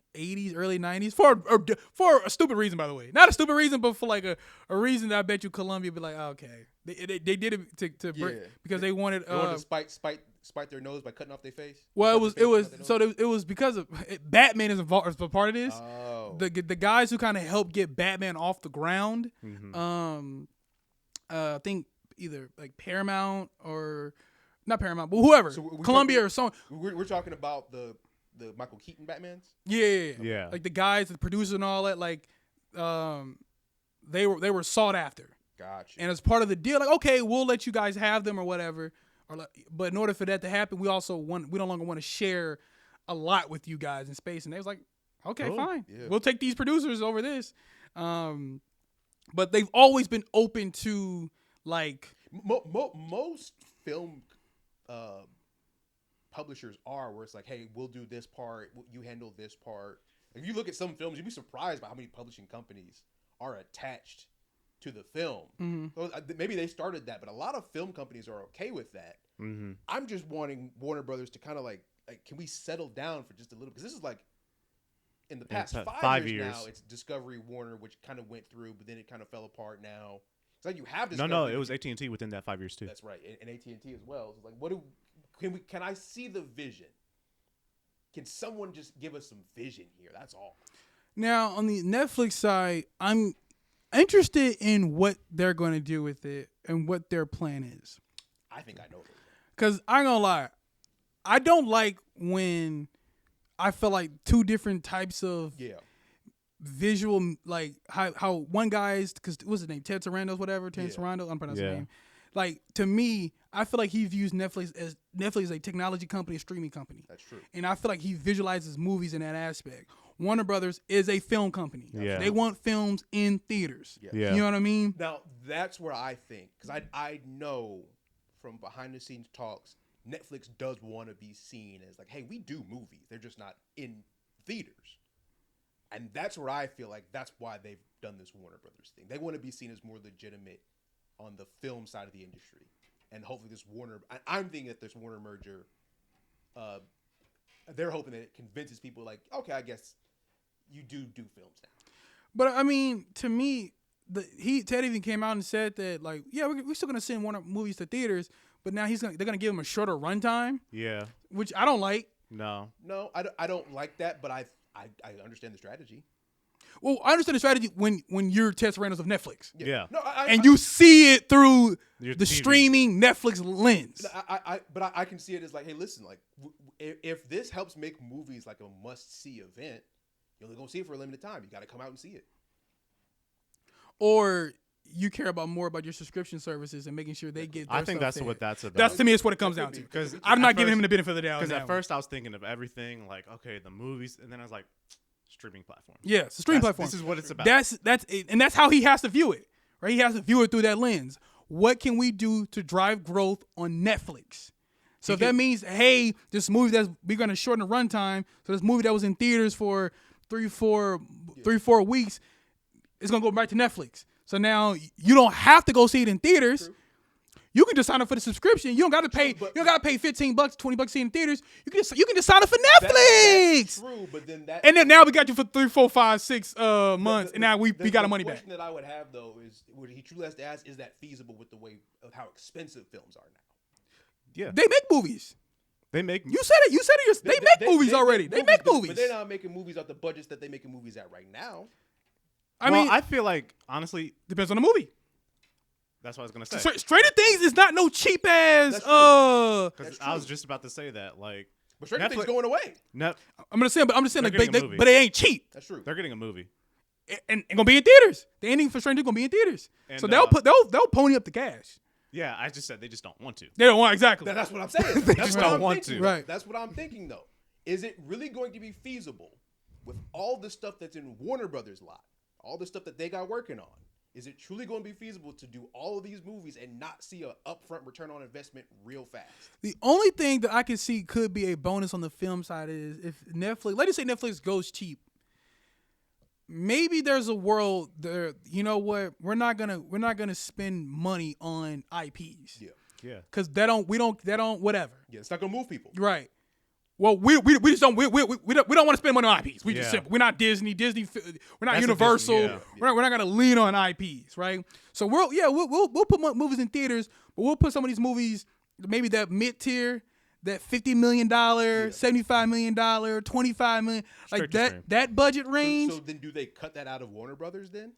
early 90s for a stupid reason, by the way. Not a stupid reason, but for a reason that I bet you Columbia be like, oh, okay, they did it to break because they wanted spite spite their nose by cutting off their face? Well, Cut it their was face, cut so their nose? it was because of Batman is a part of this. Oh. The guys who kind of helped get Batman off the ground. I think either like Paramount or not Paramount, but whoever, So we're Columbia talking- or so. We're talking about the Michael Keaton Batmans? Yeah. Like the guys, the producers and all that. Like, they were sought after. Gotcha. And as part of the deal, like, okay, we'll let you guys have them or whatever. But in order for that to happen, we no longer want to share a lot with you guys in space. And they was like, okay, Cool. fine. Yeah. We'll take these producers over this. But they've always been open to, like... Most film publishers are, where it's like, hey, we'll do this part, you handle this part. If you look at some films, you'd be surprised by how many publishing companies are attached to the film. Mm-hmm. So maybe they started that, but a lot of film companies are okay with that. Mm-hmm. I'm just wanting Warner Brothers to kind of like, can we settle down for just a little? Because this is like, in the past 5 years now, it's Discovery Warner, which kind of went through, but then it kind of fell apart now. It's like you have Discovery. No, it was AT&T within that 5 years too. That's right, and AT&T as well. So like, can I see the vision? Can someone just give us some vision here? That's all. Now, on the Netflix side, I'm interested in what they're going to do with it and what their plan is. I think I know it. Because I ain't going to lie, I don't like when I feel like two different types of visual, like how one guy's, because what's his name, Ted Sarandos, whatever, Sarandos, I'm pronouncing his name. Like, to me, I feel like he views Netflix as a technology company, a streaming company. That's true. And I feel like he visualizes movies in that aspect. Warner Brothers is a film company. Yeah. They want films in theaters. Yeah. You know what I mean? Now, that's where I think, because I know from behind the scenes talks, Netflix does want to be seen as like, hey, we do movies. They're just not in theaters. And that's where I feel like that's why they've done this Warner Brothers thing. They want to be seen as more legitimate on the film side of the industry. And hopefully this Warner, I'm thinking that this Warner merger, they're hoping that it convinces people like, okay, I guess you do films now. But I mean, to me, Ted even came out and said that, like, yeah, we're still gonna send Warner movies to theaters, but now they're gonna give them a shorter runtime. Yeah. Which I don't like. No, I don't like that, but I understand the strategy. Well, I understand the strategy when you're Ted Sarandos of Netflix. Yeah. No, you see it through Your the TV. streaming Netflix lens. But I can see it as like, hey, listen, like if this helps make movies like a must-see event, you're only gonna see it for a limited time. You got to come out and see it. Or you care more about your subscription services and making sure they get their I think stuff that's there. what that's about. That's, to me, it's what it comes down to. Because I'm not giving him the benefit of the doubt. Because at first I was thinking of everything like, okay, the movies, and then I was like, streaming platform. Yeah, it's a streaming platform. This is what it's about. That's it, and that's how he has to view it, right? He has to view it through that lens. What can we do to drive growth on Netflix? So if that means, hey, this movie we're going to shorten the runtime, so this movie that was in theaters for 3-4 weeks, it's going to go back to Netflix. So now you don't have to go see it in theaters. True. You can just sign up for the subscription. You don't got to pay. You don't got to pay $15, $20 to see it in theaters. You can just sign up for Netflix. That's true, but then now we got you for 3, 4, 5, 6 months, and now we got our money back. The question that I would have though is, what he truly has to ask, is that feasible with the way of how expensive films are now? Yeah, they make movies. They make. You said it. They make movies already. They make movies, but they're not making movies at the budgets that they're making movies at right now. I mean, I feel like honestly, depends on the movie. That's what I was gonna say. Stranger Things is not no cheap ass. Because I was just about to say that. Like, but Stranger Things going away. I'm just saying like, but they ain't cheap. That's true. They're getting a movie, and gonna be in theaters. The ending for Stranger Things gonna be in theaters. And, so they'll pony up the cash. Yeah, I just said they just don't want to. They don't want exactly. That's what I'm saying. They just don't want to. Right. That's what I'm thinking though. Is it really going to be feasible with all the stuff that's in Warner Brothers' lot, all the stuff that they got working on? Is it truly going to be feasible to do all of these movies and not see a upfront return on investment real fast? The only thing that I can see could be a bonus on the film side is if Netflix, let's say Netflix goes cheap. Maybe there's a world there. You know what? We're not gonna spend money on IPs. Yeah. Because they don't whatever. Yeah, it's not gonna move people. Right. Well, we just don't we don't want to spend money on IPs. We just simple. We're not Disney. We're not Universal. We're not gonna lean on IPs, right? So we'll put movies in theaters, but we'll put some of these movies maybe that mid tier that $50 million, $75 million, $25 million, like that budget range. So then do they cut that out of Warner Brothers then?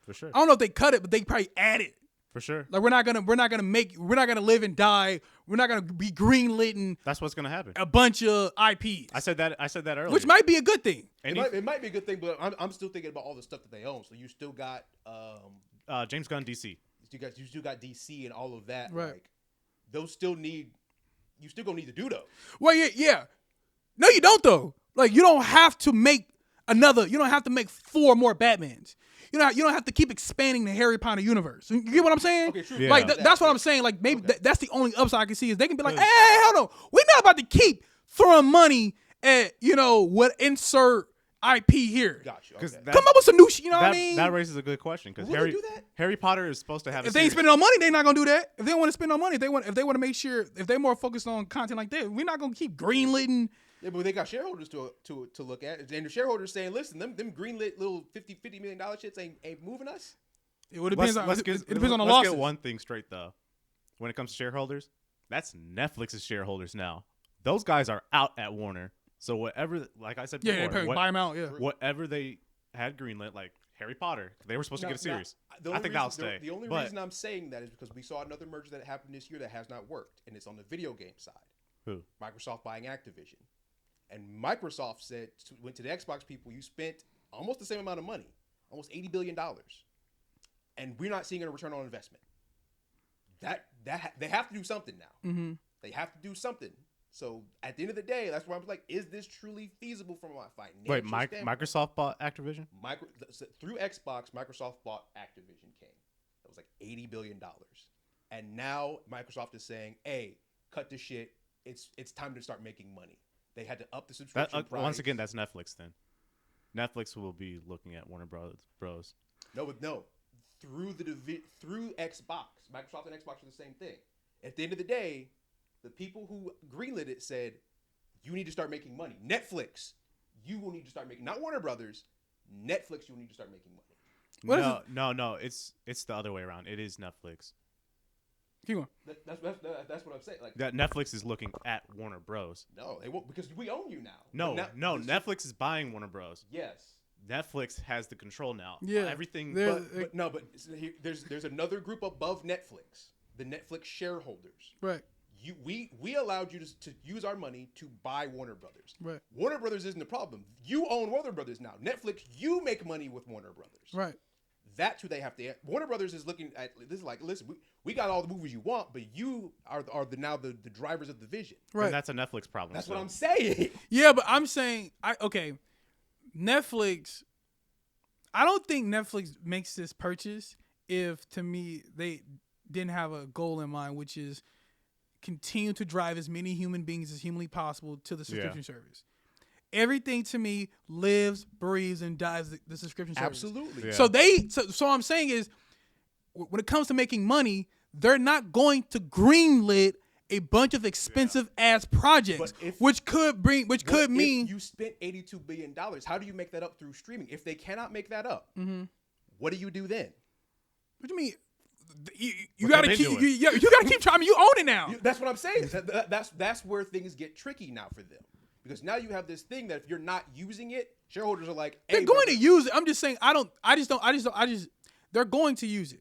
For sure. I don't know if they cut it, but they probably add it. For sure. Like we're not gonna live and die. We're not gonna be greenlit that's what's gonna happen. a bunch of IPs. I said that earlier. Which might be a good thing. It might be a good thing, but I'm still thinking about all the stuff that they own. So you still got James Gunn, DC. You still got DC and all of that. Right. Like those still need. You still gonna need to do those. Well, yeah. No, you don't though. Like you don't have to make another. You don't have to make 4 more Batmans. You don't have to keep expanding the Harry Potter universe. You get what I'm saying? Okay, true. Yeah. Like that's what I'm saying. Like maybe that's the only upside I can see is they can be like, hey, hold on, we're not about to keep throwing money at what insert IP here. Gotcha. Because Okay. Come up with some new shit. You know what I mean? That raises a good question because Will they do that? Harry Potter is supposed to have. If they ain't spending no money, they're not gonna do that. If they want to spend no money, if they want to make sure if they're more focused on content like that, we're not gonna keep greenlighting. Yeah, but they got shareholders to look at, and the shareholders saying, "Listen, them greenlit little $50 million shits ain't moving us." It depends on it depends on the let's losses. get one thing straight though. When it comes to shareholders, that's Netflix's shareholders now. Those guys are out at Warner. So whatever, like I said before, Yeah, they buy them out. Yeah, whatever they had greenlit, like Harry Potter, they were supposed to get a series. I think that'll stay. The only reason I'm saying that is because we saw another merger that happened this year that has not worked, and it's on the video game side. Who? Microsoft buying Activision. And Microsoft went to the Xbox people, you spent almost the same amount of money, almost $80 billion. And we're not seeing a return on investment. That they have to do something now. Mm-hmm. They have to do something. So at the end of the day, that's where I'm like, is this truly feasible from a financial standpoint? Microsoft bought Activision? Through Xbox, Microsoft bought Activision King. That was like $80 billion. And now Microsoft is saying, hey, cut this shit. It's time to start making money. They had to up the subscription price. Once again, that's Netflix then. Netflix will be looking at Warner Bros. No. Through Xbox. Microsoft and Xbox are the same thing. At the end of the day, the people who greenlit it said, you need to start making money. Netflix, you will need to start making, not Warner Brothers, Netflix, you will need to start making money. No. It's the other way around. It is Netflix. Keep going. That's what I'm saying. Like that Netflix is looking at Warner Bros. No, they won't because we own you now. No. Netflix is buying Warner Bros. Yes. Netflix has the control now. Yeah. Everything. But there's another group above Netflix, the Netflix shareholders. Right. We allowed you to use our money to buy Warner Brothers. Right. Warner Brothers isn't the problem. You own Warner Brothers now. Netflix, you make money with Warner Brothers. Right. That's who they have to. Warner Brothers is looking at this is like, listen, we got all the movies you want, but you are now the drivers of the vision. Right. And that's a Netflix problem. That's what I'm saying. Yeah, but I'm saying Netflix. I don't think Netflix makes this purchase if, to me, they didn't have a goal in mind, which is continue to drive as many human beings as humanly possible to the subscription service. Everything to me lives, breathes, and dies the subscription service. Absolutely. Yeah. So what I'm saying is, when it comes to making money, they're not going to greenlit a bunch of expensive ass projects, which could mean if you spent $82 billion. How do you make that up through streaming? If they cannot make that up, what do you do then? What do you mean? You gotta keep trying. You own it now. That's what I'm saying. That's where things get tricky now for them. Because now you have this thing that if you're not using it, shareholders are like, hey, they're going to use it. I'm just saying, they're going to use it.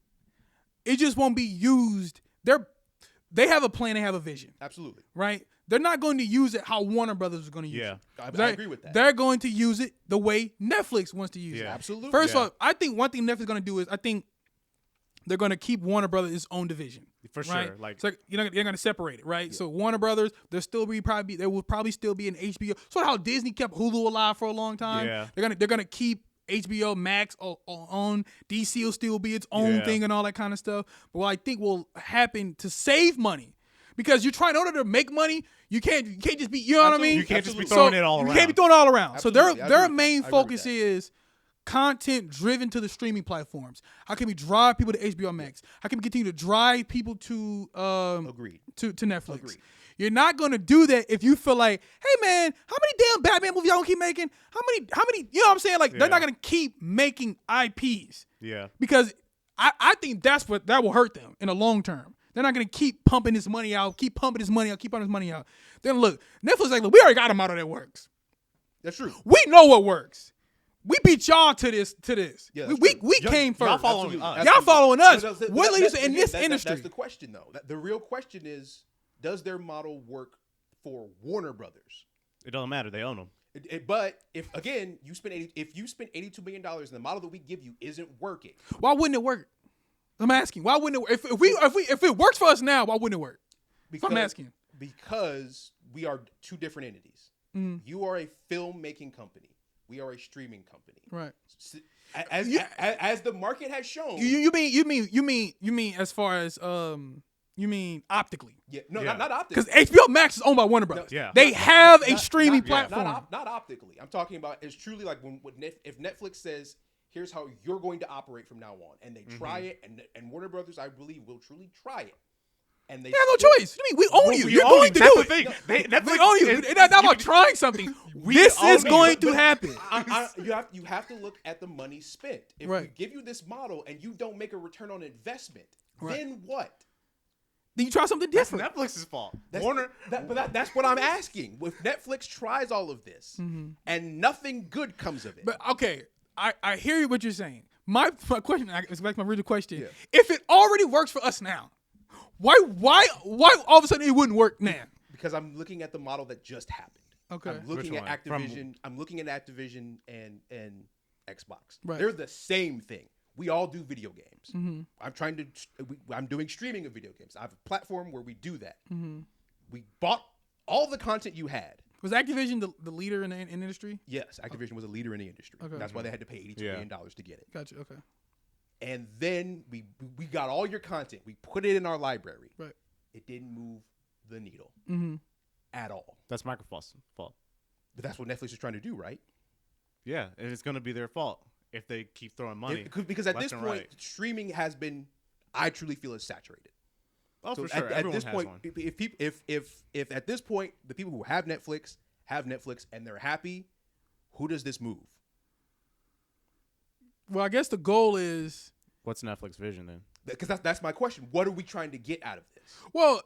It just won't be used. They have a plan, they have a vision. Absolutely. Right? They're not going to use it how Warner Brothers is going to use it. I agree with that. They're going to use it the way Netflix wants to use it. Absolutely. First of all, I think one thing Netflix is going to do is they're going to keep Warner Brothers its own division. For right? sure. Like, so they're going to separate it, right? Yeah. So Warner Brothers, there will probably still be an HBO. So how Disney kept Hulu alive for a long time. Yeah. They're going to keep HBO Max on. DC will still be its own thing and all that kind of stuff. But what I think will happen to save money, because you're trying, in order to make money, you can't just be, you know what I mean? You can't just be throwing it all around. You can't be throwing it all around. Absolutely. So their main focus is content driven to the streaming platforms. How can we drive people to HBO Max? How can we continue to drive people to Agreed. to Netflix? Agreed. You're not gonna do that if you feel like, hey man, how many damn Batman movies y'all gonna keep making? How many? You know what I'm saying? Like they're not gonna keep making IPs. Yeah. Because I think that will hurt them in the long term. They're not gonna keep pumping this money out, keep pumping this money out. Then look, Netflix like, look, we already got a model that works. That's true. We know what works. We beat y'all to this. Yeah, we came first. Y'all following us. Y'all following us. That's- What that- leaders that- in this that- industry? That's the question, though. The real question is, does their model work for Warner Brothers? It don't matter. They own them. But if again you spend $82 million and the model that we give you isn't working, Why wouldn't it work? I'm asking. Why wouldn't it work? If it works for us now, why wouldn't it work? I'm asking. Because we are two different entities. You are a filmmaking company. We are a streaming company. Right. As the market has shown. You mean as far as you mean optically? Yeah. No, Yeah. not optically. Because HBO Max is owned by Warner Brothers. Yeah. They have a streaming not, platform. Not optically. I'm talking about it's truly like if Netflix says, here's how you're going to operate from now on, and they try it, and Warner Brothers, I believe, will truly try it. And they have no choice. I mean, we own you. You're own going you. to That's do the it. thing. We own you. It's not about trying something. This own is you. going to happen. You have to look at the money spent. If we give you this model and you don't make a return on investment, then what? Then you try something That's different. Netflix's fault. Warner. That's what I'm asking. If Netflix tries all of this and nothing good comes of it, But okay, I hear what you're saying. My question is back to my original question. Yeah. If it already works for us now, why all of a sudden it wouldn't work now? because I'm looking at the model that just happened. Okay. I'm looking Which at one? Activision. I'm looking at Activision and Xbox. Right. They're the same thing. We all do video games. I'm doing streaming of video games. I have a platform where we do that. We bought all the content you had. Was Activision the leader in the industry? Yes, Activision was a leader in the industry. Okay. That's why they had to pay $82 million to get it. Gotcha. Okay. And then we got all your content. We put it in our library. Right. It didn't move the needle at all. That's Microsoft's fault. But that's what Netflix is trying to do, right? Yeah, and it's going to be their fault if they keep throwing money. Because at left this and point, right. streaming has been, I truly feel, is saturated. Oh, So for sure. at Everyone this has point, one. if at this point the people who have Netflix and they're happy, who does this move? Well, I guess the goal is. What's Netflix vision then? Because that's my question. What are we trying to get out of this? Well,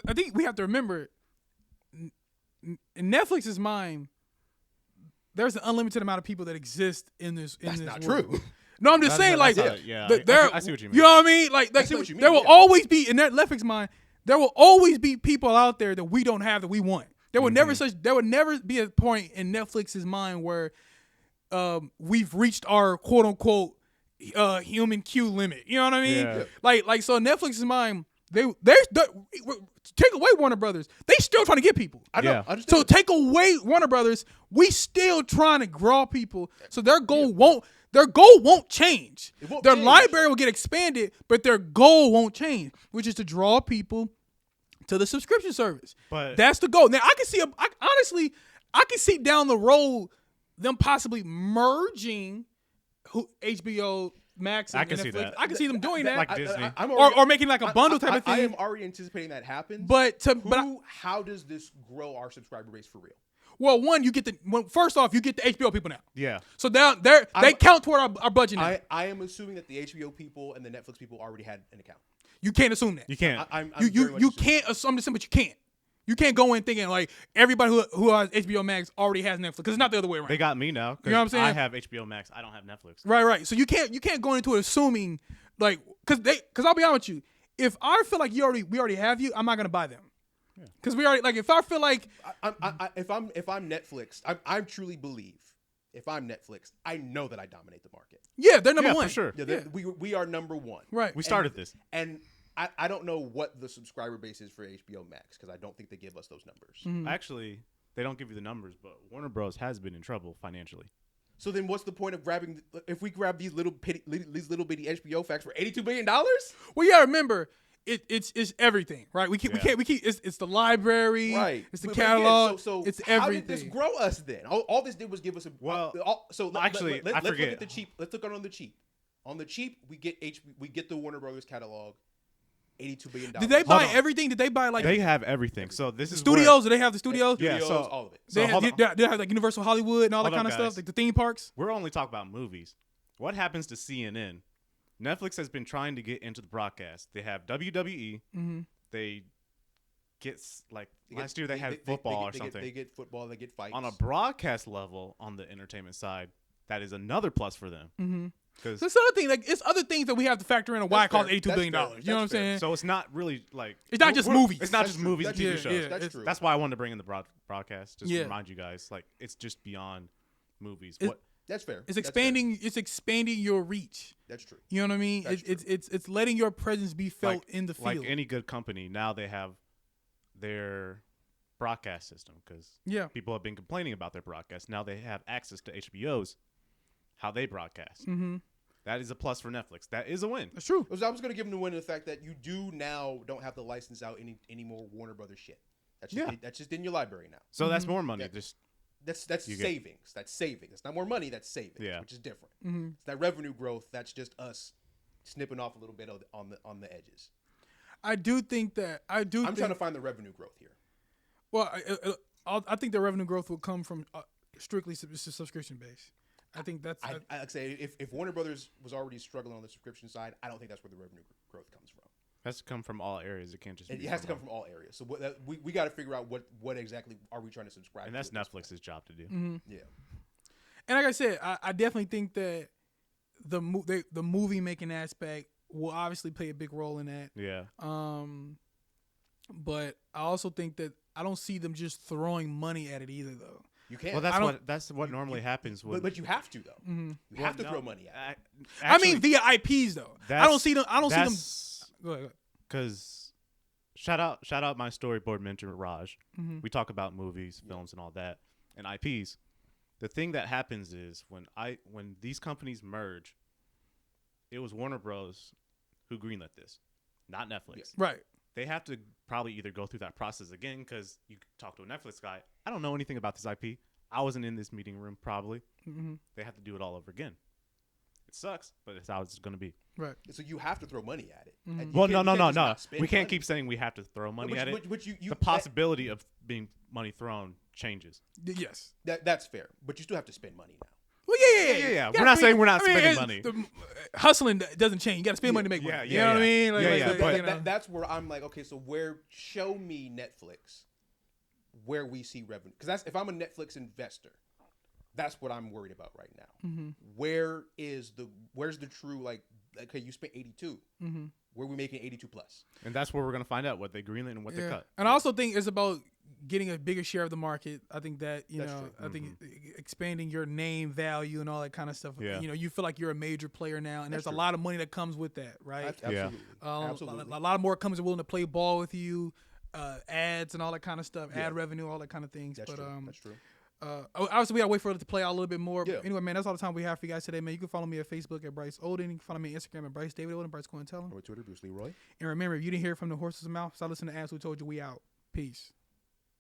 I think we have to remember, in Netflix's mind, there's an unlimited amount of people that exist in this. That's not world. true. No, I'm just saying, like, I see what you mean. You know what I mean? Like, see what you mean, there will yeah. always be in that Netflix mind. There will always be people out there that we don't have that we want. There will never be a point in Netflix's mind where we've reached our quote unquote human queue limit. You know what I mean? Yeah. Like so Netflix's mind, they take away Warner Brothers. They still trying to get people. I know. Yeah. I understand. So take away Warner Brothers, we still trying to draw people. So their goal won't change. It won't Their change. library will get expanded, but their goal won't change, which is to draw people to the subscription service. But- that's the goal. Now I can see down the road them possibly merging HBO Max and I can Netflix. see that. I can see them doing that. Like Disney. or making like a bundle type of thing. I am already anticipating that happens. How does this grow our subscriber base for real? Well, one, first off, you get the HBO people now. Yeah. So they count toward our budget now. I am assuming that the HBO people and the Netflix people already had an account. You can't assume that. You can't. I'm You very much you assuming. can't assume this, but you can't. You can't go in thinking like everybody who has HBO Max already has Netflix, because it's not the other way around. They got me now. You know what I'm saying? I have HBO Max. I don't have Netflix. Right. So you can't go into it assuming like because I'll be honest with you, if I feel like we already have you, I'm not gonna buy them. Because we already if I feel like if I'm Netflix, I truly believe if I'm Netflix, I know that I dominate the market. they're number Yeah, one for sure. Yeah, we are number one. Right. We started this. And I don't know what the subscriber base is for HBO Max because I don't think they give us those numbers. Actually, they don't give you the numbers, but Warner Bros. Has been in trouble financially. So then, what's the point of grabbing? If we grab these little bitty HBO facts for $82 billion? Well, you gotta remember it's everything, right? We can't it's the library, Right. It's the But catalog, so it's how everything. did this grow us then? All this did was give us a actually, I let's forget. look at the cheap. Let's look on the cheap. On the cheap, we get the Warner Brothers catalog, $82 billion. Did they buy on. everything? Did they buy like They have everything. So this is studios? Do they have the studios? Yeah, Studios, so- all of it. They hold have, they have like Universal Hollywood and all that Hold kind up, of guys. stuff, like the theme parks. We're only talking about movies. What happens to CNN Netflix has been trying to get into the broadcast. They have WWE. Mm-hmm. They get last year they had football or something. They get football. They get fights. On a broadcast level, on the entertainment side, that is another plus for them. Mm-hmm. Because that's another thing. Like, it's other things that we have to factor in. Why it costs $82 billion. You know what I'm saying? So it's not really like it's not just movies. It's not just movies and TV shows. Yeah, that's true. That's why I wanted to bring in the broadcast. Just to remind you guys, like, it's just beyond movies. That's fair. It's expanding. It's expanding your reach. That's true. You know what I mean? It's letting your presence be felt in the field. Like any good company, now they have their broadcast system because people have been complaining about their broadcast. Now they have access to HBO's how they broadcast. Mm-hmm. That is a plus for Netflix. That is a win. That's true. I was going to give them the win in the fact that you don't have to license out any more Warner Brothers shit. That's just in your library now. So that's more money. That's savings. That's savings. It's not more money. That's savings, which is different. Mm-hmm. It's that revenue growth. That's just us snipping off a little bit on the edges. I'm trying to find the revenue growth here. Well, I think the revenue growth will come from strictly subscription based. I think that's. I'd say if Warner Brothers was already struggling on the subscription side, I don't think that's where the revenue growth comes from. It has to come from all areas. It can't just. It has to come from all areas. So we got to figure out what exactly are we trying to subscribe. And that's Netflix's job to do. Mm-hmm. Yeah. And like I said, I definitely think that the movie making aspect will obviously play a big role in that. Yeah. But I also think that I don't see them just throwing money at it either, though. You can't. Well, that's what normally happens. But you have to though. Mm-hmm. You have to throw money at it. Actually, I mean via IPs though. I don't see them. Go ahead. Because shout out my storyboard mentor Raj. Mm-hmm. We talk about movies, films, and all that, and IPs. The thing that happens is when these companies merge, it was Warner Bros. Who greenlit this, not Netflix. Yeah. Right. They have to probably either go through that process again because you talk to a Netflix guy. I don't know anything about this IP. I wasn't in this meeting room probably. Mm-hmm. They have to do it all over again. It sucks, but it's how it's going to be. Right. So you have to throw money at it. Mm-hmm. Well, no. We can't keep saying we have to throw money at it. The possibility of being money thrown changes. Yes. That's fair. But you still have to spend money now. Well, yeah. We're not saying we're not spending money. Hustling doesn't change. You got to spend money to make money. You know what I mean? But that's where I'm like, okay, so show me Netflix where we see revenue. Because if I'm a Netflix investor, that's what I'm worried about right now. Mm-hmm. Where's the true, like, okay, you spent 82. Mm-hmm. Where are we making 82 plus? And that's where we're going to find out what they greenlit and what they cut. And I also think it's about getting a bigger share of the market. I think that, That's true. I think expanding your name value and all that kind of stuff. Yeah. You feel like you're a major player now, and That's there's true. a lot of money that comes with that, right? Absolutely. Absolutely. A lot more companies are willing to play ball with you, ads and all that kind of stuff, ad revenue, all that kind of things. That's but true. That's true. Obviously, we gotta wait for it to play out a little bit more. Yeah. But anyway, man, that's all the time we have for you guys today, man. You can follow me at Facebook at Bryce Olden. You can follow me on Instagram at Bryce David Olden, Bryce Cohen Tell him. Or Twitter, Bruce Leroy. And remember, if you didn't hear from the horse's mouth, stop listening to Ass Who Told You. We out. Peace.